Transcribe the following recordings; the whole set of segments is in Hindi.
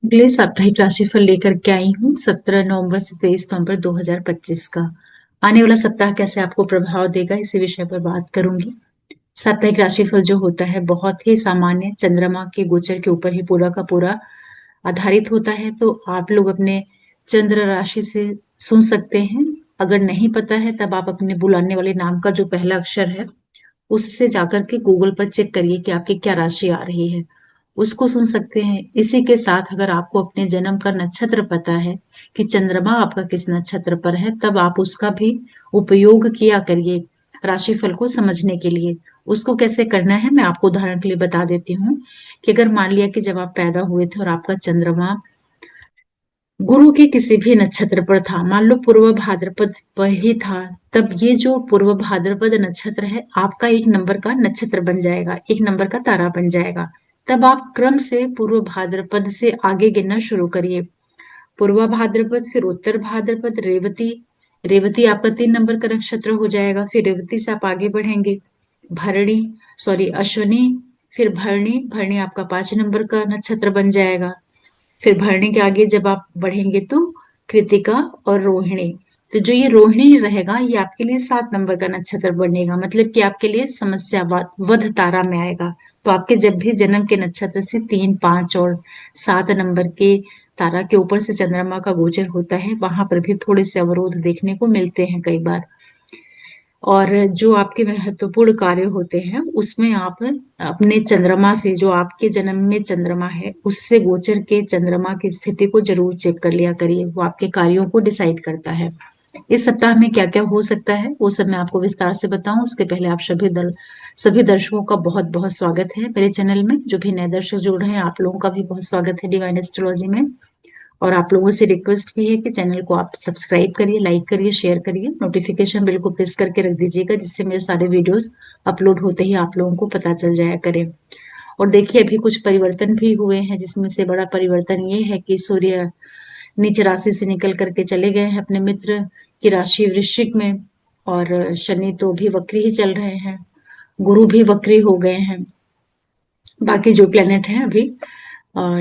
अगले साप्ताहिक राशिफल लेकर के आई हूँ 17 नवंबर से 23 नवंबर 2025 का। आने वाला सप्ताह कैसे आपको प्रभाव देगा इसी विषय पर बात करूंगी। साप्ताहिक राशिफल जो होता है बहुत ही सामान्य चंद्रमा के गोचर के ऊपर ही पूरा का पूरा आधारित होता है, तो आप लोग अपने चंद्र राशि से सुन सकते हैं। अगर नहीं पता है तब आप अपने बुलाने वाले नाम का जो पहला अक्षर है उससे जाकर के गूगल पर चेक करिए कि आपकी क्या राशि आ रही है, उसको सुन सकते हैं। इसी के साथ अगर आपको अपने जन्म का नक्षत्र पता है कि चंद्रमा आपका किस नक्षत्र पर है, तब आप उसका भी उपयोग किया करिए राशिफल को समझने के लिए। उसको कैसे करना है मैं आपको उदाहरण के लिए बता देती हूँ कि अगर मान लिया कि जब आप पैदा हुए थे और आपका चंद्रमा गुरु के किसी भी नक्षत्र पर था, मान लो पूर्व भाद्रपद पर ही था, तब ये जो पूर्व भाद्रपद नक्षत्र है आपका एक नंबर का नक्षत्र बन जाएगा, एक नंबर का तारा बन जाएगा। तब आप क्रम से पूर्व भाद्रपद से आगे गिनना शुरू करिए। पूर्व भाद्रपद, फिर उत्तर भाद्रपद, रेवती। रेवती आपका 3 नंबर का नक्षत्र हो जाएगा। फिर रेवती से आप आगे बढ़ेंगे भरणी, सॉरी अश्विनी, फिर भरणी। भरणी आपका 5 नंबर का नक्षत्र बन जाएगा। फिर भरने के आगे जब आप बढ़ेंगे तो कृतिका और रोहिणी। तो जो ये रोहिणी रहेगा ये आपके लिए 7 नंबर का नक्षत्र बनेगा, मतलब कि आपके लिए समस्या वध तारा में आएगा। तो आपके जब भी जन्म के नक्षत्र से 3, 5 और 7 नंबर के तारा के ऊपर से चंद्रमा का गोचर होता है, वहां पर भी थोड़े से अवरोध देखने को मिलते हैं कई बार। और जो आपके महत्वपूर्ण कार्य होते हैं उसमें आप अपने चंद्रमा से, जो आपके जन्म में चंद्रमा है उससे गोचर के चंद्रमा की स्थिति को जरूर चेक कर लिया करिए, वो आपके कार्यों को डिसाइड करता है। इस सप्ताह में क्या क्या हो सकता है वो सब मैं आपको विस्तार से बताऊं उसके पहले आप सभी दर्शकों का बहुत बहुत स्वागत है मेरे चैनल में। जो भी नए दर्शक जुड़ रहे हैं आप लोगों का भी बहुत स्वागत है डिवाइन एस्ट्रोलॉजी में। और आप लोगों से रिक्वेस्ट भी है कि चैनल को आप सब्सक्राइब करिए, लाइक करिए, शेयर करिए, नोटिफिकेशन बिल को प्रेस करके रख दीजिएगा जिससे मेरे सारे वीडियोस अपलोड होते ही आप लोगों को पता चल जाया करे। और देखिए अभी कुछ परिवर्तन भी हुए हैं, जिसमें से बड़ा परिवर्तन ये है कि सूर्य नीच राशि से निकल करके चले गए हैं अपने मित्र की राशि वृश्चिक में। और शनि तो भी वक्री ही चल रहे हैं, गुरु भी वक्री हो गए हैं। बाकी जो प्लेनेट हैं अभी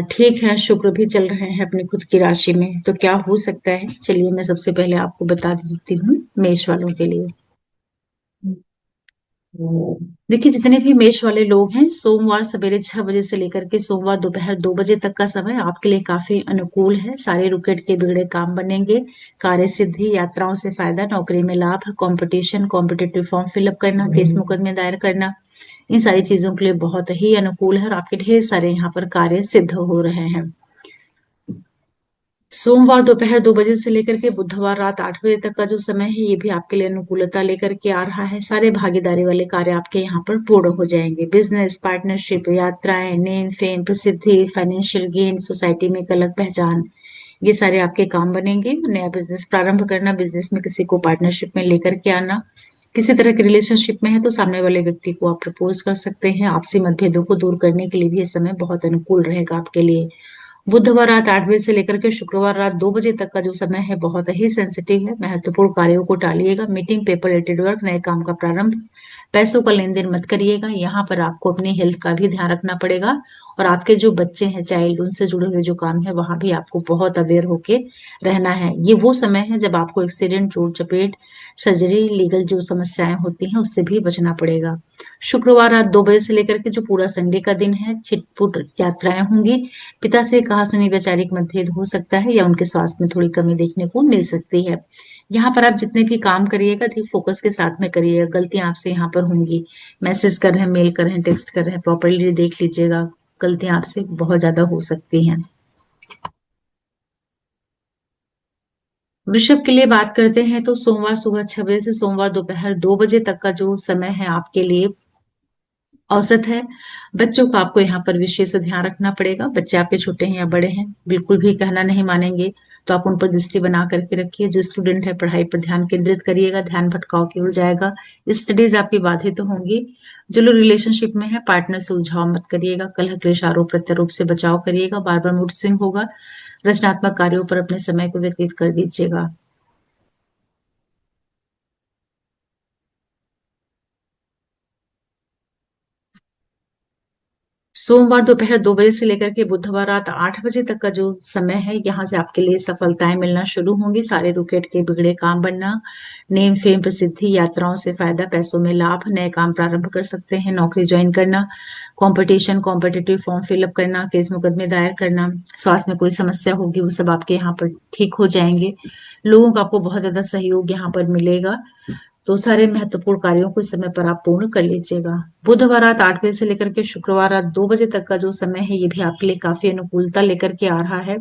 ठीक है, शुक्र भी चल रहे हैं अपनी खुद की राशि में। तो क्या हो सकता है चलिए मैं सबसे पहले आपको बता देती हूँ मेष वालों के लिए। देखिए जितने भी मेष वाले लोग हैं, सोमवार सवेरे 6 बजे से लेकर के सोमवार दोपहर 2 बजे तक का समय आपके लिए काफी अनुकूल है। सारे रुके के बिगड़े काम बनेंगे, कार्य सिद्धि, यात्राओं से फायदा, नौकरी में लाभ, कंपटीशन, कॉम्पिटेटिव फॉर्म फिलअप करना, केस मुकदमे दायर करना, इन सारी चीजों के लिए बहुत ही अनुकूल है और आपके ढेर सारे यहाँ पर कार्य सिद्ध हो रहे हैं। सोमवार दोपहर 2 बजे से लेकर के बुधवार रात 8 बजे तक का जो समय है ये भी आपके लिए अनुकूलता लेकर के आ रहा है। सारे भागीदारी वाले कार्य आपके यहाँ पर पूर्ण हो जाएंगे। बिजनेस, पार्टनरशिप, यात्राएं, नेम फेम, प्रसिद्धि, फाइनेंशियल गेन, सोसाइटी में एक अलग पहचान, ये सारे आपके काम बनेंगे। नया बिजनेस प्रारंभ करना, बिजनेस में किसी को पार्टनरशिप में लेकर के आना, किसी तरह के रिलेशनशिप में है तो सामने वाले व्यक्ति को आप प्रपोज कर सकते हैं। आपसी मतभेदों को दूर करने के लिए भी ये समय बहुत अनुकूल रहेगा आपके लिए। बुधवार रात 8 बजे से लेकर के शुक्रवार रात 2 बजे तक का जो समय है बहुत ही सेंसिटिव है। महत्वपूर्ण कार्यों को टालिएगा, मीटिंग, पेपर रिलेटेड वर्क, नए काम का प्रारंभ, पैसों का लेन देन मत करिएगा। यहाँ पर आपको अपनी हेल्थ का भी ध्यान रखना पड़ेगा। और आपके जो बच्चे हैं चाइल्ड, उनसे जुड़े हुए जो काम है वहां भी आपको बहुत अवेयर होके रहना है। ये वो समय है जब आपको एक्सीडेंट, चोट चपेट, सर्जरी, लीगल जो समस्याएं होती हैं उससे भी बचना पड़ेगा। शुक्रवार रात 2 बजे से लेकर के जो पूरा संडे का दिन है छिटपुट यात्राएं होंगी। पिता से कहा-सुनी वैचारिक मतभेद हो सकता है या उनके स्वास्थ्य में थोड़ी कमी देखने को मिल सकती है। यहाँ पर आप जितने भी काम करिएगा अधिक फोकस के साथ में करिएगा, गलतियां आपसे यहाँ पर होंगी। मैसेज कर रहे हैं, मेल कर रहे हैं, टेक्स्ट कर रहे हैं, प्रॉपरली देख लीजिएगा, गलतियां आपसे बहुत ज्यादा हो सकती हैं। वृषभ के लिए बात करते हैं तो सोमवार सुबह 6 बजे से सोमवार दोपहर 2 बजे तक का जो समय है आपके लिए औसत है। बच्चों का आपको यहाँ पर विशेष ध्यान रखना पड़ेगा। बच्चे आपके छोटे हैं या बड़े हैं, बिल्कुल भी कहना नहीं मानेंगे, तो आप उन पर दृष्टि बना करके रखिए। जो स्टूडेंट है पढ़ाई पर ध्यान केंद्रित करिएगा, ध्यान भटकाव की ओर जाएगा, स्टडीज आपकी बाधित तो होंगी। जो लोग रिलेशनशिप में है पार्टनर से उलझाव मत करिएगा, कलह क्लेश आरोप प्रत्यारोप से बचाव करिएगा, बार बार मूड स्विंग होगा। रचनात्मक कार्यों पर अपने समय को व्यतीत कर दीजिएगा। सोमवार दोपहर 2 बजे से लेकर के बुधवार रात 8 बजे तक का जो समय है, यहाँ से आपके लिए सफलताएं मिलना शुरू होंगी। सारे रुके अटके बिगड़े काम बनना, नेम फेम प्रसिद्धि, यात्राओं से फायदा, पैसों में लाभ, नए काम प्रारंभ कर सकते हैं, नौकरी ज्वाइन करना, कंपटीशन कॉम्पिटिटिव फॉर्म फिलअप करना, केस मुकदमे दायर करना, स्वास्थ्य में कोई समस्या होगी वो सब आपके यहाँ पर ठीक हो जाएंगे। लोगों का आपको बहुत ज्यादा सहयोग यहाँ पर मिलेगा। तो सारे महत्वपूर्ण कार्यों को इस समय पर आप पूर्ण कर लीजिएगा। बुधवार रात 8 बजे से लेकर के शुक्रवार रात 2 बजे तक का जो समय है, ये भी आपके लिए काफी अनुकूलता लेकर के आ रहा है।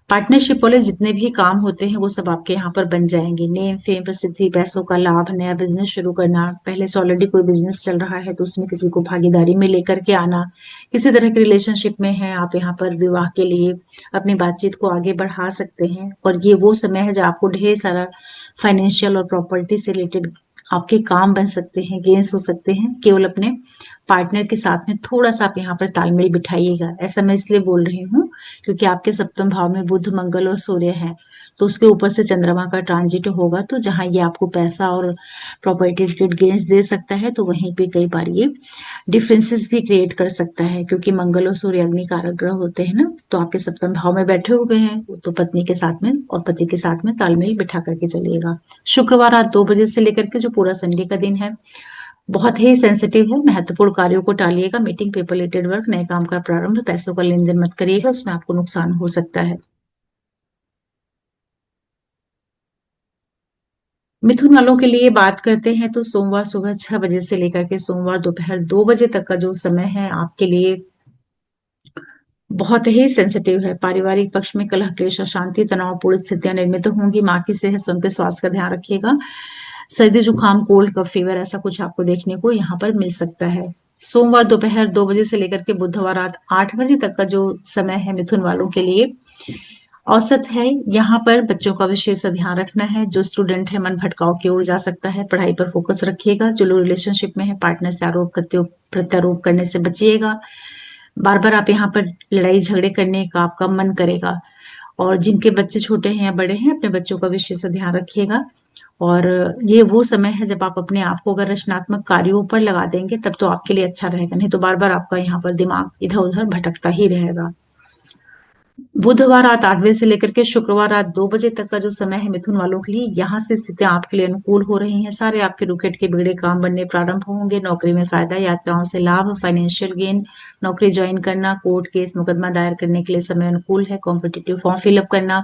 पार्टनरशिप वाले जितने भी काम होते हैं वो सब आपके यहाँ पर बन जाएंगे। नेम फेम प्रसिद्धि, पैसों का लाभ, नया बिजनेस शुरू करना, पहले से ऑलरेडी कोई बिजनेस चल रहा है तो उसमें किसी को भागीदारी में लेकर के आना, किसी तरह के रिलेशनशिप में है आप यहाँ पर विवाह के लिए अपनी बातचीत को आगे बढ़ा सकते हैं। और ये वो समय है जब आपको ढेर सारा फाइनेंशियल और प्रॉपर्टी से रिलेटेड आपके काम बन सकते हैं, गेन्स हो सकते हैं। केवल अपने पार्टनर के साथ में थोड़ा सा आप यहाँ पर तालमेल बिठाइएगा। ऐसा मैं इसलिए बोल रही हूँ क्योंकि आपके सप्तम भाव में बुध, मंगल और सूर्य है, तो उसके ऊपर से चंद्रमा का ट्रांजिट होगा। तो जहां ये आपको पैसा और प्रॉपर्टी रिलेटेड गेन्स दे सकता है, तो वहीं पे कई बार ये डिफरेंसेस भी क्रिएट कर सकता है, क्योंकि मंगल और सूर्य अग्नि कारक ग्रह होते हैं ना, तो आपके सप्तम भाव में बैठे हुए हैं। तो पत्नी के साथ में और पति के साथ में तालमेल बिठा करके चलिएगा। शुक्रवार रात 2 बजे से लेकर के जो पूरा संडे का दिन है, बहुत ही सेंसिटिव है। महत्वपूर्ण कार्यों को टालिएगा, मीटिंग, पेपर रिलेटेड वर्क, नए काम का प्रारंभ, पैसों का लेन देन मत करिएगा, उसमें आपको नुकसान हो सकता है। मिथुन वालों के लिए बात करते हैं तो सोमवार सुबह 6 बजे से लेकर के सोमवार दोपहर 2 बजे तक का जो समय है आपके लिए बहुत ही सेंसिटिव है। पारिवारिक पक्ष में कलह, क्लेश, अशांति, तनावपूर्ण स्थितियां निर्मित होंगी। माँ की सेहत, स्वयं के स्वास्थ्य का ध्यान रखिएगा। सर्दी जुकाम, कोल्ड, कफ, फीवर ऐसा कुछ आपको देखने को यहाँ पर मिल सकता है। सोमवार दोपहर 2 बजे से लेकर के बुधवार रात 8 बजे तक का जो समय है मिथुन वालों के लिए औसत है। यहाँ पर बच्चों का विशेष ध्यान रखना है। जो स्टूडेंट है मन भटकाव की ओर जा सकता है, पढ़ाई पर फोकस रखिएगा। जो लोग रिलेशनशिप में है, पार्टनर से आरोप प्रत्यारोप करने से बचिएगा। बार बार आप यहाँ पर लड़ाई झगड़े करने का आपका मन करेगा। और जिनके बच्चे छोटे हैं या बड़े हैं, अपने बच्चों का विशेष ध्यान रखिएगा। और ये वो समय है जब आप अपने आप को अगर रचनात्मक कार्यों पर लगा देंगे तब तो आपके लिए अच्छा रहेगा, नहीं तो बार बार आपका यहाँ पर दिमाग इधर उधर भटकता ही रहेगा। बुधवार रात 8 बजे से लेकर के शुक्रवार रात 2 बजे तक का जो समय है मिथुन वालों के लिए, यहाँ से स्थितियां आपके लिए अनुकूल हो रही हैं। सारे आपके रुकेट के बिगड़े काम बनने प्रारंभ होंगे। नौकरी में फायदा, यात्राओं से लाभ, फाइनेंशियल गेन, नौकरी ज्वाइन करना, कोर्ट केस मुकदमा दायर करने के लिए समय अनुकूल है। कॉम्पिटिटिव फॉर्म फिलअप करना,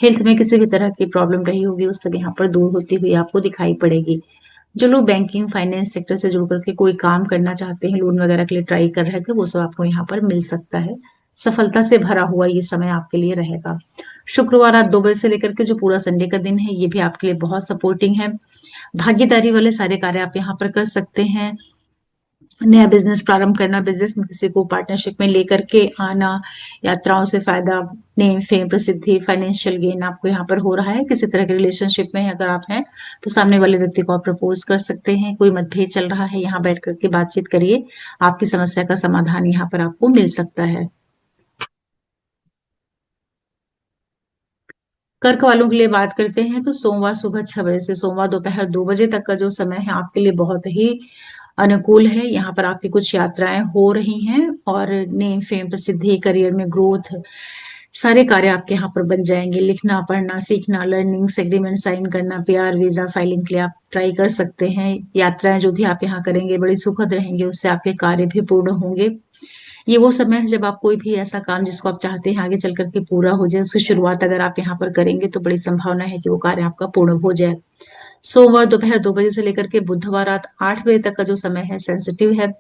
हेल्थ में किसी भी तरह की प्रॉब्लम रही होगी उस सब यहाँ पर दूर होती हुई आपको दिखाई पड़ेगी। जो लोग बैंकिंग फाइनेंस सेक्टर से जुड़ करके कोई काम करना चाहते हैं, लोन वगैरह के लिए ट्राई कर रहे थे, वो सब आपको यहाँ पर मिल सकता है। सफलता से भरा हुआ ये समय आपके लिए रहेगा। शुक्रवार रात 2 बजे से लेकर के जो पूरा संडे का दिन है, ये भी आपके लिए बहुत सपोर्टिंग है। भागीदारी वाले सारे कार्य आप यहाँ पर कर सकते हैं। नया बिजनेस प्रारंभ करना, बिजनेस में किसी को पार्टनरशिप में लेकर के आना, यात्राओं से फायदा, नेम फेम प्रसिद्धि, फाइनेंशियल गेन आपको यहाँ पर हो रहा है। किसी तरह के रिलेशनशिप में अगर आप हैं तो सामने वाले व्यक्ति को आप प्रपोज कर सकते हैं। कोई मतभेद चल रहा है, यहाँ बैठ करके बातचीत करिए, आपकी समस्या का समाधान यहाँ पर आपको मिल सकता है। कर्क वालों के लिए बात करते हैं तो सोमवार सुबह 6 बजे से सोमवार दोपहर 2 बजे तक का जो समय है आपके लिए बहुत ही अनुकूल है। यहाँ पर आपकी कुछ यात्राएं हो रही हैं और नेम फेम प्रसिद्धि, करियर में ग्रोथ, सारे कार्य आपके यहाँ पर बन जाएंगे। लिखना, पढ़ना, सीखना, लर्निंग्स, एग्रीमेंट साइन करना, पीआर वीजा फाइलिंग के लिए आप ट्राई कर सकते हैं। यात्राएं जो भी आप यहाँ करेंगे बड़ी सुखद रहेंगे, उससे आपके कार्य भी पूर्ण होंगे। ये वो समय है जब आप कोई भी ऐसा काम जिसको आप चाहते हैं आगे चल करके पूरा हो जाए, उसकी शुरुआत अगर आप यहाँ पर करेंगे तो बड़ी संभावना है कि वो कार्य आपका पूर्ण हो जाए। सोमवार दोपहर 2 बजे से लेकर के बुधवार रात 8 बजे तक का जो समय है सेंसिटिव है।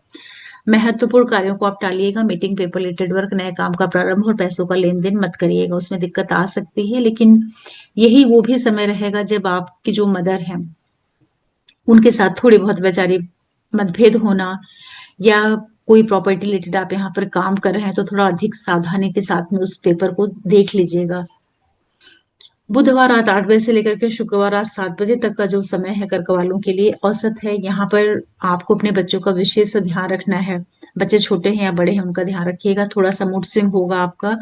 महत्वपूर्ण कार्यों को आप टालिएगा। मीटिंग, पेपर रिलेटेड वर्क, नए काम का प्रारंभ और पैसों का लेन देन मत करिएगा, उसमें दिक्कत आ सकती है। लेकिन यही वो भी समय रहेगा जब आपकी जो मदर है उनके साथ थोड़ी बहुत वैचारिक मतभेद होना, या कोई प्रॉपर्टी रिलेटेड आप यहाँ पर काम कर रहे हैं तो थोड़ा अधिक सावधानी के साथ में उस पेपर को देख लीजिएगा। बुधवार रात 8 बजे से लेकर के शुक्रवार रात 7 बजे तक का जो समय है कर्क वालों के लिए औसत है। यहाँ पर आपको अपने बच्चों का विशेष ध्यान रखना है। बच्चे छोटे हैं या बड़े हैं उनका ध्यान रखिएगा। थोड़ा सा मूड स्विंग होगा आपका।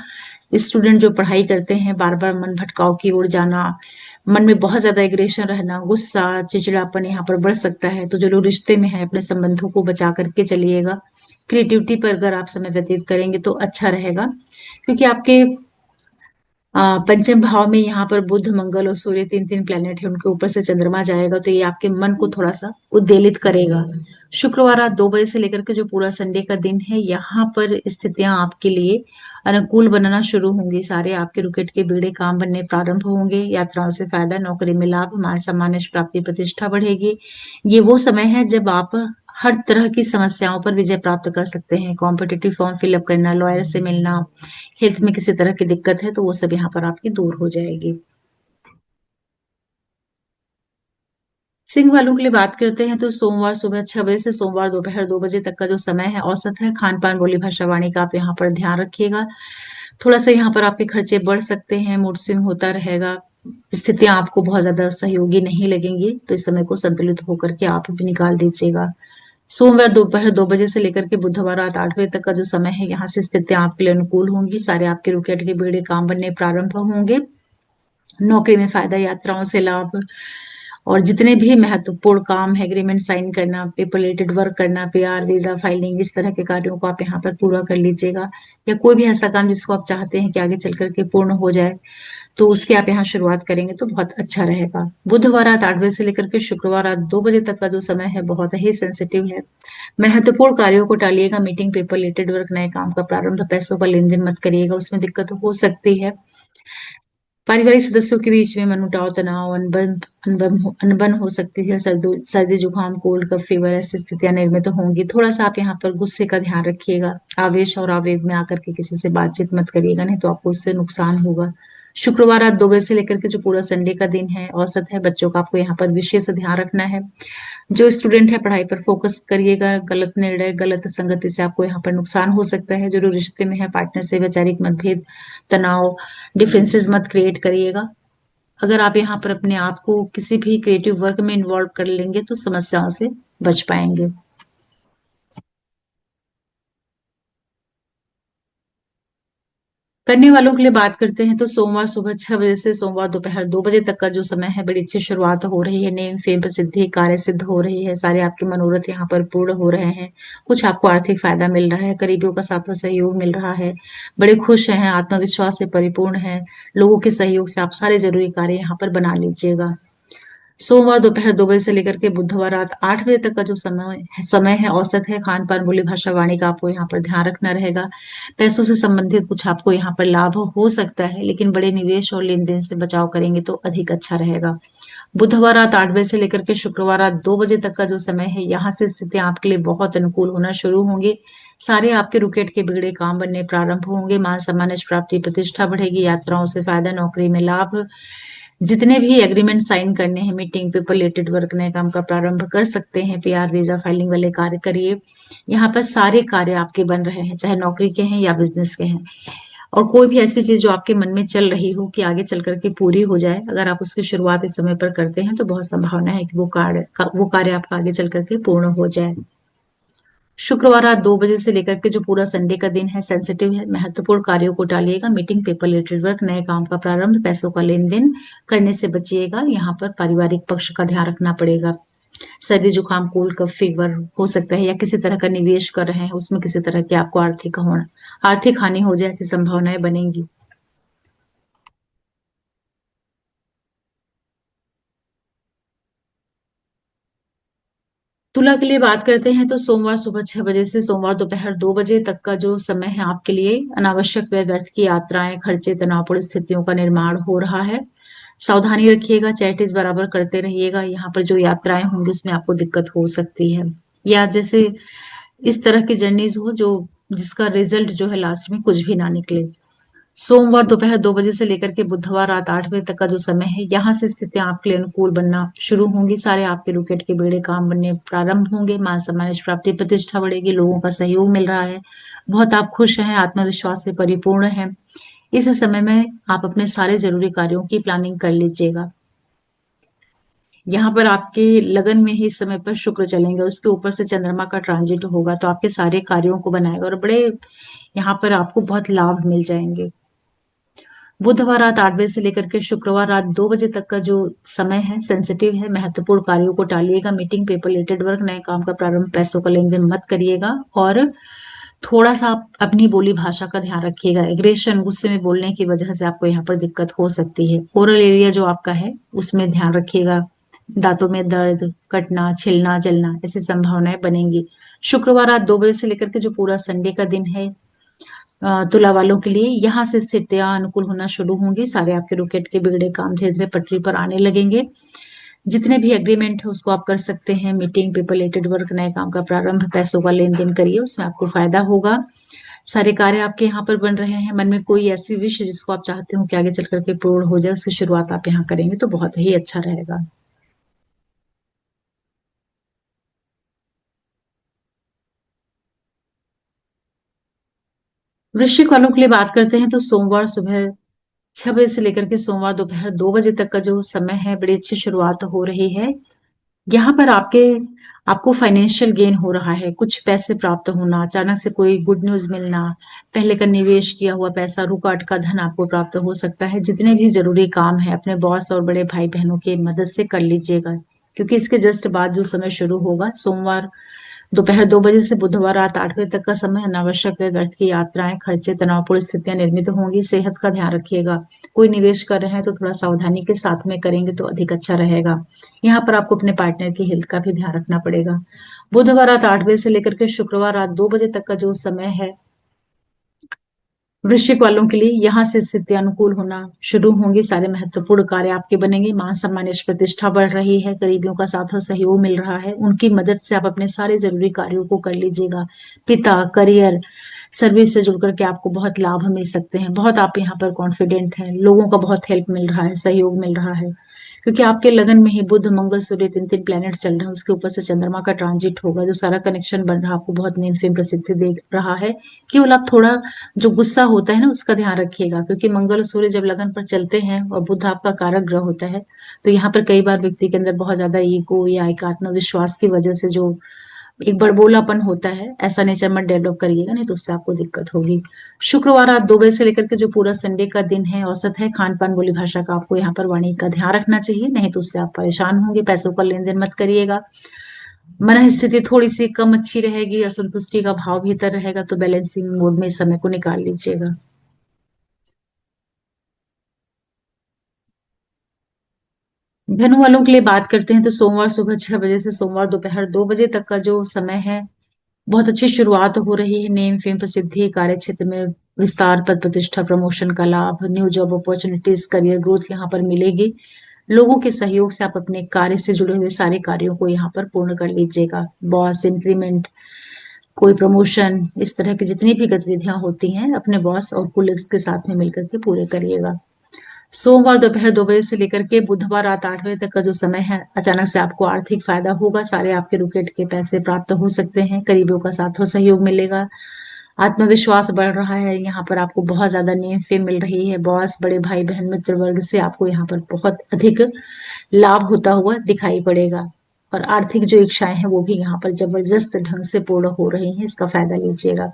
स्टूडेंट जो पढ़ाई करते हैं, बार बार मन भटकाव की ओर जाना, मन में बहुत ज्यादा एग्रेशन रहना, गुस्सा, चिड़चिड़ापन यहाँ पर बढ़ सकता है। तो जो लोग रिश्ते में है अपने संबंधों को बचा करके चलिएगा। क्रिएटिविटी पर अगर आप समय व्यतीत करेंगे तो अच्छा रहेगा, क्योंकि आपके पंचम भाव में यहाँ पर बुध मंगल और सूर्य तीन तीन प्लेनेट है, उनके ऊपर से चंद्रमा जाएगा तो ये आपके मन को थोड़ा सा उद्वेलित करेगा। शुक्रवार रात 2 बजे से लेकर के जो पूरा संडे का दिन है, यहाँ पर स्थितियां आपके लिए अनुकूल बनना शुरू होंगी। सारे आपके रुकेट के बीड़े काम बनने प्रारंभ होंगे। यात्राओं से फायदा, नौकरी में लाभ, मान सम्मान यश प्राप्ति, प्रतिष्ठा बढ़ेगी। ये वो समय है जब आप हर तरह की समस्याओं पर विजय प्राप्त कर सकते हैं। कॉम्पिटिटिव फॉर्म फिलअप करना, लॉयर से मिलना, हेल्थ में किसी तरह की दिक्कत है तो वो सब यहाँ पर आपकी दूर हो जाएगी। सिंह वालों के लिए बात करते हैं तो सोमवार सुबह 6 बजे से सोमवार दोपहर 2 बजे तक का जो समय है औसत है। खान पान, बोली भाषा, वाणी का आप यहाँ पर ध्यान रखिएगा। थोड़ा सा यहाँ पर आपके खर्चे बढ़ सकते हैं, मूड स्विंग होता रहेगा। स्थितियां आपको बहुत ज्यादा सहयोगी नहीं लगेंगी, तो इस समय को संतुलित होकर के आप भी निकाल दीजिएगा। सोमवार दोपहर 2 बजे से लेकर के बुधवार रात 8 बजे तक का जो समय है, यहाँ से स्थितियां आपके लिए अनुकूल होंगी। सारे आपके रुके अटके बिगड़े काम बनने प्रारंभ होंगे। नौकरी में फायदा, यात्राओं से लाभ, और जितने भी महत्वपूर्ण काम है, एग्रीमेंट साइन करना, पेपर रिलेटेड वर्क करना, पीआर, वीजा फाइलिंग, इस तरह के कार्यों को आप यहाँ पर पूरा कर लीजिएगा। या कोई भी ऐसा काम जिसको आप चाहते हैं कि आगे चल करके पूर्ण हो जाए, तो उसकी आप यहाँ शुरुआत करेंगे तो बहुत अच्छा रहेगा। बुधवार रात 8 बजे से लेकर के शुक्रवार रात 2 बजे तक का जो समय है बहुत ही सेंसिटिव है। महत्वपूर्ण कार्यों को टालिएगा। मीटिंग, पेपर रिलेटेड वर्क, नए काम का प्रारंभ, पैसों का लेन देन मत करिएगा, उसमें दिक्कत हो सकती है। पारिवारिक सदस्यों के बीच में मनमुटाव, तनाव, अनबन अनबन अनबन हो सकती है। सर्दी जुकाम, कोल्ड, कफ, फीवर ऐसी स्थितियां निर्मित होंगी। थोड़ा सा आप यहाँ पर गुस्से का ध्यान रखिएगा। आवेश और आवेग में आकर के किसी से बातचीत मत करिएगा, नहीं तो आपको उससे नुकसान होगा। शुक्रवार रात 2 बजे से लेकर के जो पूरा संडे का दिन है औसत है। बच्चों का आपको यहाँ पर विशेष ध्यान रखना है। जो स्टूडेंट है पढ़ाई पर फोकस करिएगा। गलत निर्णय, गलत संगति से आपको यहाँ पर नुकसान हो सकता है। जो रिश्ते में है, पार्टनर से वैचारिक मतभेद, तनाव, डिफेंसेस मत क्रिएट करिएगा। अगर आप यहाँ पर अपने आप को किसी भी क्रिएटिव वर्क में इन्वॉल्व कर लेंगे तो समस्याओं से बच पाएंगे। करने वालों के लिए बात करते हैं तो सोमवार सुबह 6 बजे से सोमवार दोपहर 2 बजे तक का जो समय है, बड़ी अच्छी शुरुआत हो रही है। नेम, फेम, प्रसिद्धि, कार्य सिद्ध हो रही है। सारे आपके मनोरथ यहाँ पर पूर्ण हो रहे हैं। कुछ आपको आर्थिक फायदा मिल रहा है। करीबियों का साथ और सहयोग मिल रहा है। बड़े खुश हैं, आत्मविश्वास से परिपूर्ण है। लोगों के सहयोग से आप सारे जरूरी कार्य यहाँ पर बना लीजिएगा। सोमवार दोपहर 2 बजे से लेकर के बुधवार रात 8 बजे तक का जो समय है औसत है। खान पान, बोली भाषा, वाणी का आपको यहाँ पर ध्यान रखना रहेगा। पैसों से संबंधित कुछ आपको यहाँ पर लाभ हो सकता है, लेकिन बड़े निवेश और लेन देन से बचाव करेंगे तो अधिक अच्छा रहेगा। बुधवार रात 8 बजे से लेकर के शुक्रवार रात 2 बजे तक का जो समय है, यहाँ से स्थितियां आपके लिए बहुत अनुकूल होना शुरू होंगी। सारे आपके रुकेट के बिगड़े काम बनने प्रारंभ होंगे। मान सम्मान यश प्राप्ति, प्रतिष्ठा बढ़ेगी। यात्राओं से फायदा, नौकरी में लाभ, जितने भी एग्रीमेंट साइन करने हैं, मीटिंग, पेपर रिलेटेड वर्क, नए काम का प्रारंभ कर सकते हैं। पीआर, वीजा फाइलिंग वाले कार्य करिए। यहाँ पर सारे कार्य आपके बन रहे हैं, चाहे नौकरी के हैं या बिजनेस के हैं। और कोई भी ऐसी चीज जो आपके मन में चल रही हो कि आगे चल करके पूरी हो जाए, अगर आप उसकी शुरुआत इस समय पर करते हैं तो बहुत संभावना है कि वो कार्य आपका आगे चल करके पूर्ण हो जाए। शुक्रवार रात 2 बजे से लेकर के जो पूरा संडे का दिन है सेंसिटिव है। महत्वपूर्ण कार्यों को टालिएगा। मीटिंग, पेपर रिलेटेड वर्क, नए काम का प्रारंभ, पैसों का लेन देन करने से बचिएगा। यहाँ पर पारिवारिक पक्ष का ध्यान रखना पड़ेगा। सर्दी जुकाम, कोल्ड, कफ, फीवर हो सकता है, या किसी तरह का निवेश कर रहे हैं उसमें किसी तरह की आपको आर्थिक हानि हो जाए, ऐसी संभावनाएं बनेंगी। तुला के लिए बात करते हैं तो सोमवार सुबह 6 बजे से सोमवार दोपहर 2 बजे तक का जो समय है आपके लिए अनावश्यक व्यय, व्यर्थ की यात्राएं, खर्चे, तनावपूर्ण स्थितियों का निर्माण हो रहा है। सावधानी रखिएगा। चैरिटीज बराबर करते रहिएगा। यहाँ पर जो यात्राएं होंगी उसमें आपको दिक्कत हो सकती है, या जैसे इस तरह की जर्नीज हो जो जिसका रिजल्ट जो है लास्ट में कुछ भी ना निकले। सोमवार दोपहर 2 बजे से लेकर के बुधवार रात 8 बजे तक का जो समय है, यहाँ से स्थितियां आपके लिए अनुकूल बनना शुरू होंगी। सारे आपके रुकेट के बेड़े काम बनने प्रारंभ होंगे। मान सम्मान यश प्राप्ति, प्रतिष्ठा बढ़ेगी। लोगों का सहयोग मिल रहा है। बहुत आप खुश हैं, आत्मविश्वास से परिपूर्ण हैं। इस समय में आप अपने सारे जरूरी कार्यों की प्लानिंग कर लीजिएगा। यहाँ पर आपके लगन में ही इस समय पर शुक्र चलेंगे, उसके ऊपर से चंद्रमा का ट्रांजिट होगा तो आपके सारे कार्यों को बनाएगा और बड़े यहाँ पर आपको बहुत लाभ मिल जाएंगे। बुधवार रात 8 बजे से लेकर के शुक्रवार रात 2 बजे तक का जो समय है सेंसिटिव है। महत्वपूर्ण कार्यों को टालिएगा। मीटिंग, पेपर रिलेटेड वर्क, नए काम का प्रारंभ, पैसों का लेन देन मत करिएगा। और थोड़ा सा आप अपनी बोली भाषा का ध्यान रखिएगा। एग्रेशन, गुस्से में बोलने की वजह से आपको यहाँ पर दिक्कत हो सकती है। ओरल एरिया जो आपका है उसमें ध्यान रखिएगा। दांतों में दर्द, कटना, छिलना, जलना ऐसी संभावनाएं बनेंगी। शुक्रवार रात 2 बजे से लेकर के जो पूरा संडे का दिन है तुला वालों के लिए, यहाँ से स्थितियां अनुकूल होना शुरू होंगी। सारे आपके रुकेट के बिगड़े काम धीरे धीरे पटरी पर आने लगेंगे। जितने भी एग्रीमेंट है उसको आप कर सकते हैं। मीटिंग, पेपर रिलेटेड वर्क, नए काम का प्रारंभ, पैसों का लेन देन करिए, उसमें आपको फायदा होगा। सारे कार्य आपके यहाँ पर बन रहे हैं। मन में कोई ऐसी विश जिसको आप चाहते हो कि आगे चल करके पूर्ण हो जाए, उसकी शुरुआत आप यहाँ करेंगे तो बहुत ही अच्छा रहेगा। वृश्चिक वालों के लिए बात करते हैं तो सोमवार सुबह 6 बजे से लेकर के सोमवार दोपहर 2 बजे तक का जो समय है, बड़ी अच्छी शुरुआत हो रही है। यहाँ पर आपको फाइनेंशियल गेन हो रहा है। कुछ पैसे प्राप्त होना, अचानक से कोई गुड न्यूज मिलना, पहले का निवेश किया हुआ पैसा, रुका अटका धन आपको प्राप्त हो सकता है। जितने भी जरूरी काम है अपने बॉस और बड़े भाई बहनों की मदद से कर लीजिएगा, क्योंकि इसके जस्ट बाद जो समय शुरू होगा सोमवार दोपहर 2 बजे से बुधवार रात 8 बजे तक का समय, अनावश्यक व्यर्थ की यात्राएं, खर्चे, तनावपूर्ण स्थितियां निर्मित होंगी। सेहत का ध्यान रखिएगा। कोई निवेश कर रहे हैं तो थोड़ा सावधानी के साथ में करेंगे तो अधिक अच्छा रहेगा। यहाँ पर आपको अपने पार्टनर की हेल्थ का भी ध्यान रखना पड़ेगा। बुधवार रात 8 बजे से लेकर के शुक्रवार रात 2 बजे तक का जो समय है वृश्चिक वालों के लिए, यहाँ से स्थिति अनुकूल होना शुरू होंगी। सारे महत्वपूर्ण कार्य आपके बनेंगे। मान सम्मान, यश, प्रतिष्ठा बढ़ रही है। करीबियों का साथ और सहयोग मिल रहा है, उनकी मदद से आप अपने सारे जरूरी कार्यों को कर लीजिएगा। पिता, करियर, सर्विस से जुड़ करके आपको बहुत लाभ मिल सकते हैं। बहुत आप यहाँ पर कॉन्फिडेंट हैं। लोगों का बहुत हेल्प मिल रहा है, सहयोग मिल रहा है, क्योंकि आपके लगन में ही बुध, मंगल, सूर्य, तीन तीन प्लेनेट चल रहे हैं। उसके ऊपर से चंद्रमा का ट्रांजिट होगा। जो सारा कनेक्शन बन रहा है आपको बहुत नेम फेम प्रसिद्धि दे रहा है। केवल आप थोड़ा जो गुस्सा होता है ना उसका ध्यान रखिएगा, क्योंकि मंगल और सूर्य जब लगन पर चलते हैं और बुध आपका कारक ग्रह होता है, तो यहाँ पर कई बार व्यक्ति के अंदर बहुत ज्यादा ईगो या एक आत्मविश्वास की वजह से जो एक बड़बोलापन होता है, ऐसा नेचर मत डेवलप करिएगा, नहीं तो उससे आपको दिक्कत होगी। शुक्रवार रात 2 बजे से लेकर के जो पूरा संडे का दिन है औसत है। खान पान, बोली भाषा का आपको यहाँ पर वाणी का ध्यान रखना चाहिए, नहीं तो उससे आप परेशान होंगे। पैसों का लेन देन मत करिएगा। मन स्थिति थोड़ी सी कम अच्छी रहेगी। असंतुष्टि का भाव भीतर रहेगा, तो बैलेंसिंग मोड में इस समय को निकाल लीजिएगा। धनु वालों के लिए बात करते हैं तो सोमवार सुबह 6 बजे से सोमवार दोपहर 2 बजे तक का जो समय है, बहुत अच्छी शुरुआत हो रही है। नेम फेम प्रसिद्धि, कार्य क्षेत्र में विस्तार, पद प्रतिष्ठा, प्रमोशन का लाभ, new job opportunities, career growth यहाँ पर मिलेगी। लोगों के सहयोग से आप अपने कार्य से जुड़े हुए सारे कार्यों को यहाँ पर पूर्ण कर लीजिएगा। बॉस, इंक्रीमेंट, कोई प्रमोशन, इस तरह की जितनी भी गतिविधियां होती हैं अपने बॉस और कुलीग्स के साथ में मिलकर के पूरे करिएगा। सोमवार दोपहर 2 बजे से लेकर के बुधवार रात 8 बजे तक का जो समय है, अचानक से आपको आर्थिक फायदा होगा। सारे आपके रुकेट के पैसे प्राप्त हो सकते हैं। करीबियों का साथ और सहयोग मिलेगा। आत्मविश्वास बढ़ रहा है। यहाँ पर आपको बहुत ज्यादा नेम फेम मिल रही है। बॉस, बड़े भाई बहन, मित्र वर्ग से आपको यहाँ पर बहुत अधिक लाभ होता हुआ दिखाई पड़ेगा। और आर्थिक जो इच्छाएं हैं वो भी यहाँ पर जबरदस्त ढंग से पूर्ण हो रही हैं। इसका फायदा लीजिएगा।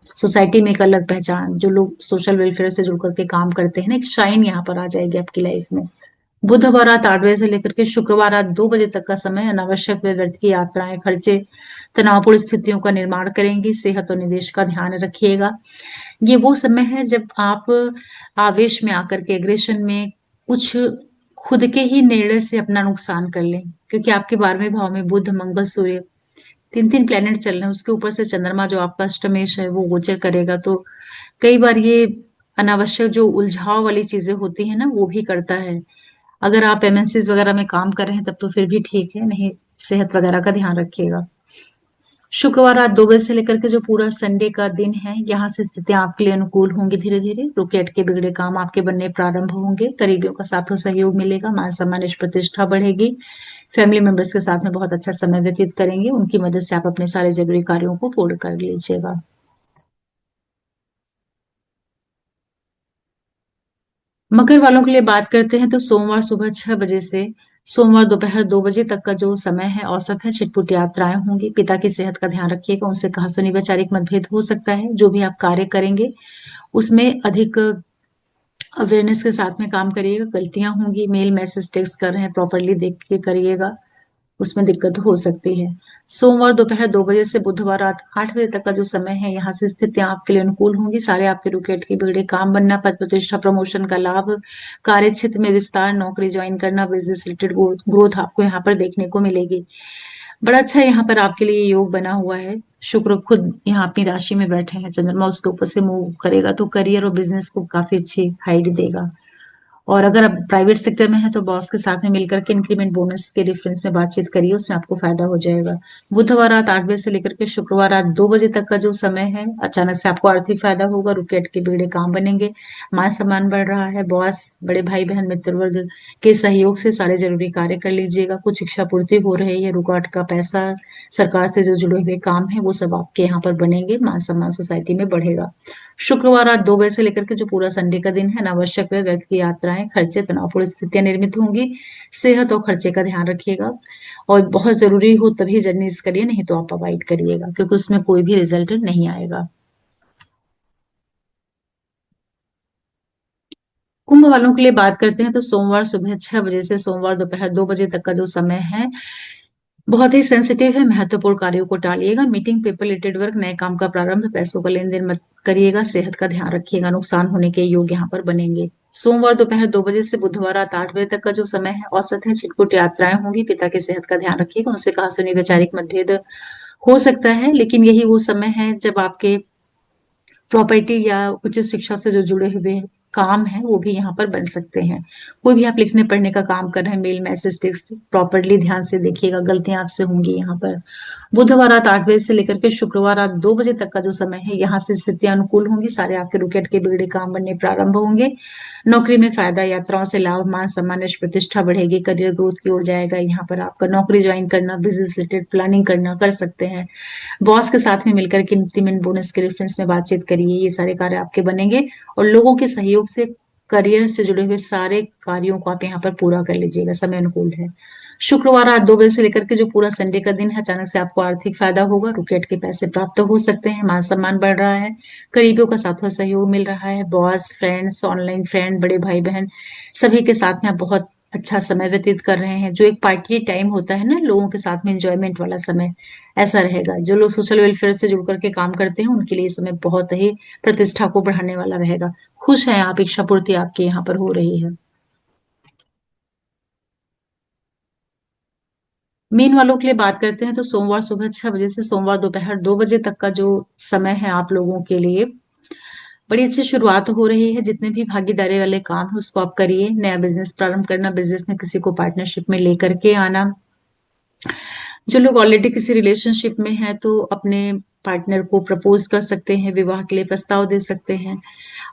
सोसाइटी में एक अलग पहचान, जो लोग सोशल वेलफेयर से जुड़ करके काम करते हैं ना, एक शाइन यहाँ पर आ जाएगी आपकी लाइफ में। बुधवार रात 8 बजे से लेकर के शुक्रवार रात 2 बजे तक का समय, अनावश्यक व व्यर्थ की यात्राएं, खर्चे, तनावपूर्ण स्थितियों का निर्माण करेंगी। सेहत और निवेश का ध्यान रखिएगा। ये वो समय है जब आप आवेश में आकर के, एग्रेशन में, कुछ खुद के ही निर्णय से अपना नुकसान कर लें, क्योंकि आपके 12वें भाव में बुध, मंगल, सूर्य, तीन तीन प्लेनेट चल रहे हैं। उसके ऊपर से चंद्रमा जो आपका अष्टमेश है वो गोचर करेगा, तो कई बार ये अनावश्यक जो उलझाव वाली चीजें होती है ना वो भी करता है। अगर आप एमएनसीज वगैरह में काम कर रहे हैं तब तो फिर भी ठीक है, नहीं सेहत वगैरह का ध्यान रखिएगा। शुक्रवार रात 2 बजे से लेकर के जो पूरा संडे का दिन है, यहाँ से स्थितियां आपके लिए अनुकूल होंगी। धीरे धीरे रुके अटके बिगड़े काम आपके बनने प्रारंभ होंगे। करीबियों का साथ और सहयोग मिलेगा। मान सम्मान, यश, प्रतिष्ठा बढ़ेगी। फैमिली मेंबर्स के साथ में बहुत अच्छा समय व्यतीत करेंगे। उनकी मदद से आप अपने सारे जरूरी कार्यों को पूर्ण कर लीजिएगा। मकर वालों के लिए बात करते हैं तो सोमवार सुबह 6 बजे से सोमवार दोपहर 2 बजे तक का जो समय है औसत है। छिटपुट यात्राएं होंगी। पिता की सेहत का ध्यान रखिएगा। उनसे कहासुनी वैचारिक मतभेद हो सकता है। जो भी आप कार्य करेंगे उसमें अधिक अवेयरनेस के साथ में काम करिएगा। गलतियां होंगी, मेल मैसेज टेक्स्ट कर रहे हैं प्रॉपरली देख के करिएगा, उसमें दिक्कत हो सकती है। सोमवार दोपहर 2 बजे से बुधवार रात 8 बजे तक का जो समय है, यहाँ से स्थितियां आपके लिए अनुकूल होंगी। सारे आपके रुकेट के बिगड़े काम बनना, पद प्रतिष्ठा प्रमोशन का लाभ, कार्य क्षेत्र में विस्तार, नौकरी ज्वाइन करना, बिजनेस रिलेटेड ग्रोथ आपको यहाँ पर देखने को मिलेगी। बड़ा अच्छा यहाँ पर आपके लिए योग बना हुआ है। शुक्र खुद यहाँ अपनी राशि में बैठे हैं, चंद्रमा उसके ऊपर से मूव करेगा तो करियर और बिजनेस को काफी अच्छी हाइट देगा। और अगर आप प्राइवेट सेक्टर में है तो बॉस के साथ में मिलकर के इंक्रीमेंट बोनस के रेफरेंस में बातचीत करिए, उसमें आपको फायदा हो जाएगा। बुधवार रात 8 बजे से लेकर के शुक्रवार रात 2 बजे तक का जो समय है, अचानक से आपको आर्थिक फायदा होगा, रुके अटके बिगड़े काम बनेंगे, मान सम्मान बढ़ रहा है, बॉस बड़े भाई बहन मित्र वर्ग के सहयोग से सारे जरूरी कार्य कर लीजिएगा। कुछ इच्छा पूर्ति हो रही है, रुका अटका पैसा, सरकार से जो जुड़े हुए काम है वो सब आपके यहाँ पर बनेंगे, मान सम्मान सोसाइटी में बढ़ेगा। शुक्रवार रात 2 बजे से लेकर के जो पूरा संडे का दिन है, अनावश्यक व व्यर्थ की यात्राएं, खर्चे, तनावपूर्ण स्थितियां निर्मित होंगी। सेहत और खर्चे का ध्यान रखिएगा, और बहुत जरूरी हो तभी जर्नीज करिए, नहीं तो आप अवॉइड करिएगा क्योंकि उसमें कोई भी रिजल्ट नहीं आएगा। कुंभ वालों के लिए बात करते हैं तो सोमवार सुबह 6 बजे से सोमवार दोपहर 2 बजे तक का जो समय है, बहुत ही सेंसिटिव है। महत्वपूर्ण कार्यों को टालिएगा, मीटिंग, पेपर रिलेटेड वर्क, नए काम का प्रारंभ, पैसों का लेन देन मत करिएगा, सेहत का ध्यान रखिएगा, नुकसान होने के योग यहाँ पर बनेंगे। सोमवार दोपहर 2 बजे से बुधवार रात 8 बजे तक का जो समय है, औसत है। छिटपुट यात्राएं होंगी, पिता की सेहत का ध्यान रखिएगा, उनसे कहा सुनी वैचारिक मतभेद हो सकता है, लेकिन यही वो समय है जब आपके प्रॉपर्टी या उच्च शिक्षा से जो जुड़े हुए काम है वो भी यहाँ पर बन सकते हैं। कोई भी आप लिखने पढ़ने का काम कर रहे हैं, मेल मैसेज टेक्स्ट प्रॉपरली ध्यान से देखिएगा, गलतियां आपसे होंगी यहाँ पर। बुधवार रात 8 बजे से लेकर के शुक्रवार रात 2 बजे तक का जो समय है, यहाँ से स्थितियां अनुकूल होंगी, सारे आपके रुकेट के बिगड़े काम बनने प्रारंभ होंगे। नौकरी में फायदा, यात्राओं से लाभ, मान सम्मान, यश प्रतिष्ठा बढ़ेगी, करियर ग्रोथ की ओर जाएगा। यहाँ पर आपका नौकरी ज्वाइन करना, बिजनेस रिलेटेड प्लानिंग करना कर सकते हैं। बॉस के साथ में मिलकर के इंक्रीमेंट बोनस के रेफरेंस में बातचीत करिए, ये सारे कार्य आपके बनेंगे। और लोगों के सहयोग से करियर से जुड़े हुए सारे कार्यों को आप यहाँ पर पूरा कर लीजिएगा, समय अनुकूल है। शुक्रवार रात 2 बजे से लेकर के जो पूरा संडे का दिन है, अचानक से आपको आर्थिक फायदा होगा, रुकेट के पैसे प्राप्त हो सकते हैं, मान सम्मान बढ़ रहा है, करीबियों का साथ और सहयोग मिल रहा है, बॉस, फ्रेंड्स, ऑनलाइन फ्रेंड, बड़े भाई बहन सभी के साथ में आप बहुत अच्छा समय व्यतीत कर रहे हैं। जो एक पार्टी टाइम होता है ना, लोगों के साथ में एंजॉयमेंट वाला समय, ऐसा रहेगा। जो लोग सोशल वेलफेयर से जुड़ करके काम करते हैं उनके लिए समय बहुत ही प्रतिष्ठा को बढ़ाने वाला रहेगा। खुश हैं आप, इच्छा पूर्ति आपके यहाँ पर हो रही है। मीन वालों के लिए बात करते हैं तो सोमवार सुबह 6 बजे से सोमवार दोपहर 2 बजे तक का जो समय है आप लोगों के लिए, बड़ी अच्छी शुरुआत हो रही है। जितने भी भागीदारी वाले काम है उसको आप करिए, नया बिजनेस प्रारंभ करना, बिजनेस में किसी को पार्टनरशिप में लेकर के आना। जो लोग ऑलरेडी किसी रिलेशनशिप में हैं तो अपने पार्टनर को प्रपोज कर सकते हैं, विवाह के लिए प्रस्ताव दे सकते हैं।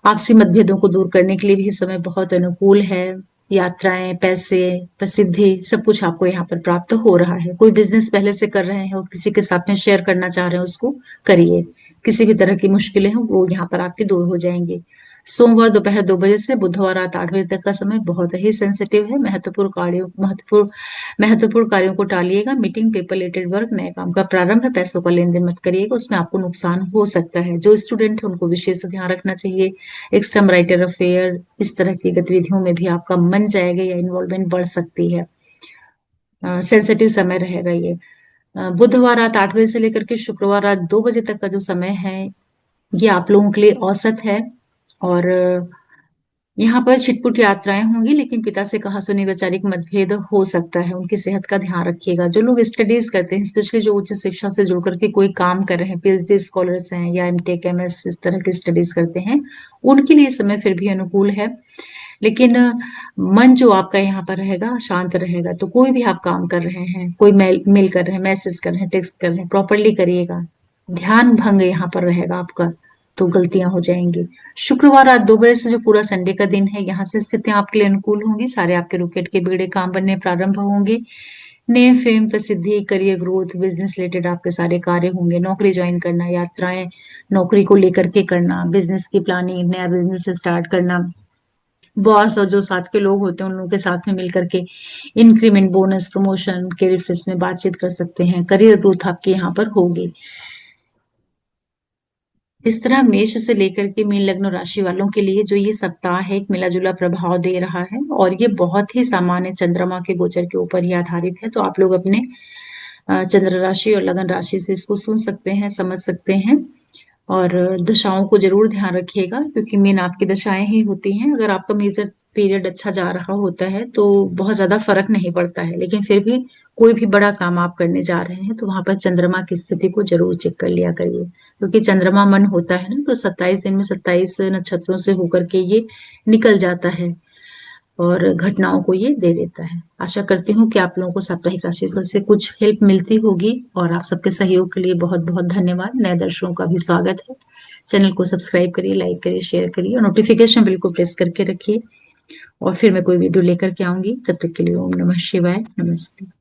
आपसी मतभेदों को दूर करने के लिए भी ये समय बहुत अनुकूल है। यात्राएं, पैसे, प्रसिद्धि सब कुछ आपको यहाँ पर प्राप्त हो रहा है। कोई बिजनेस पहले से कर रहे हैं और किसी के साथ में शेयर करना चाह रहे हैं, उसको करिए। किसी भी तरह की मुश्किलें हैं वो यहाँ पर आपकी दूर हो जाएंगी। सोमवार दोपहर 2 बजे से बुधवार रात 8 बजे तक का समय बहुत ही सेंसिटिव है। महत्वपूर्ण कार्यों को टालिएगा, मीटिंग, पेपर रिलेटेड वर्क, नए काम का प्रारंभ, पैसों का लेन देन मत करिएगा, उसमें आपको नुकसान हो सकता है। जो स्टूडेंट है उनको विशेष ध्यान रखना चाहिए। एक्स्ट्रा राइटर अफेयर, इस तरह की गतिविधियों में भी आपका मन जाएगा या इन्वॉल्वमेंट बढ़ सकती है। सेंसिटिव समय रहेगा ये। बुधवार रात 8 बजे से लेकर के शुक्रवार रात 2 बजे तक का जो समय है, ये आप लोगों के लिए औसत है। और यहाँ पर छिटपुट यात्राएं होंगी, लेकिन पिता से कहा सुनी वैचारिक मतभेद हो सकता है, उनकी सेहत का ध्यान रखिएगा। जो लोग स्टडीज करते हैं, स्पेशली जो उच्च शिक्षा से जुड़ करके कोई काम कर रहे हैं, पीएचडी स्कॉलर्स हैं या एमटेक एमएस इस तरह की स्टडीज करते हैं, उनके लिए समय फिर भी अनुकूल है। लेकिन मन जो आपका यहाँ पर रहेगा शांत रहेगा। तो कोई भी आप काम कर रहे हैं, कोई मेल कर रहे हैं, मैसेज कर रहे हैं, टेक्स्ट कर रहे हैं, प्रॉपरली करिएगा। ध्यान भंग यहाँ पर रहेगा आपका, तो गलतियां हो जाएंगी। शुक्रवार रात 2 बजे से जो पूरा संडे का दिन है, यहाँ से स्थितियां आपके लिए अनुकूल होंगी, सारे आपके रुकेट के बिगड़े काम बनने प्रारंभ होंगे। नए फेम, प्रसिद्धि, करियर ग्रोथ, बिजनेस रिलेटेड आपके सारे कार्य होंगे। नौकरी ज्वाइन करना, यात्राएं नौकरी को लेकर के करना, बिजनेस की प्लानिंग, नया बिजनेस स्टार्ट करना, बॉस और जो साथ के लोग होते हैं उन लोगों के साथ में मिलकर के इंक्रीमेंट, बोनस, प्रमोशन के रिफरेंस में बातचीत कर सकते हैं। करियर ग्रोथ आपके यहाँ पर होगी। इस तरह मेष से लेकर के मीन लग्न राशि वालों के लिए जो ये सप्ताह है एक मिला जुला प्रभाव दे रहा है, और ये बहुत ही सामान्य चंद्रमा के गोचर के ऊपर ही आधारित है। तो आप लोग अपने चंद्र राशि और लगन राशि से इसको सुन सकते हैं, समझ सकते हैं। और दशाओं को जरूर ध्यान रखिएगा, क्योंकि मेन आपकी दशाएं ही होती हैं। अगर आपका मेजर पीरियड अच्छा जा रहा होता है तो बहुत ज्यादा फर्क नहीं पड़ता है, लेकिन फिर भी कोई भी बड़ा काम आप करने जा रहे हैं तो वहां पर चंद्रमा की स्थिति को जरूर चेक कर लिया करिए, क्योंकि चंद्रमा मन होता है ना, तो 27 दिन में 27 नक्षत्रों से होकर के ये निकल जाता है और घटनाओं को ये दे देता है। आशा करती हूँ कि आप लोगों को साप्ताहिक राशिफल से कुछ हेल्प मिलती होगी, और आप सबके सहयोग के लिए बहुत बहुत धन्यवाद। नए दर्शकों का भी स्वागत है। चैनल को सब्सक्राइब करिए, लाइक करिए, शेयर करिए और नोटिफिकेशन बिल को प्रेस करके रखिए। और फिर मैं कोई वीडियो लेकर के आऊंगी, तब तक के लिए ओम नमः शिवाय, नमस्ते।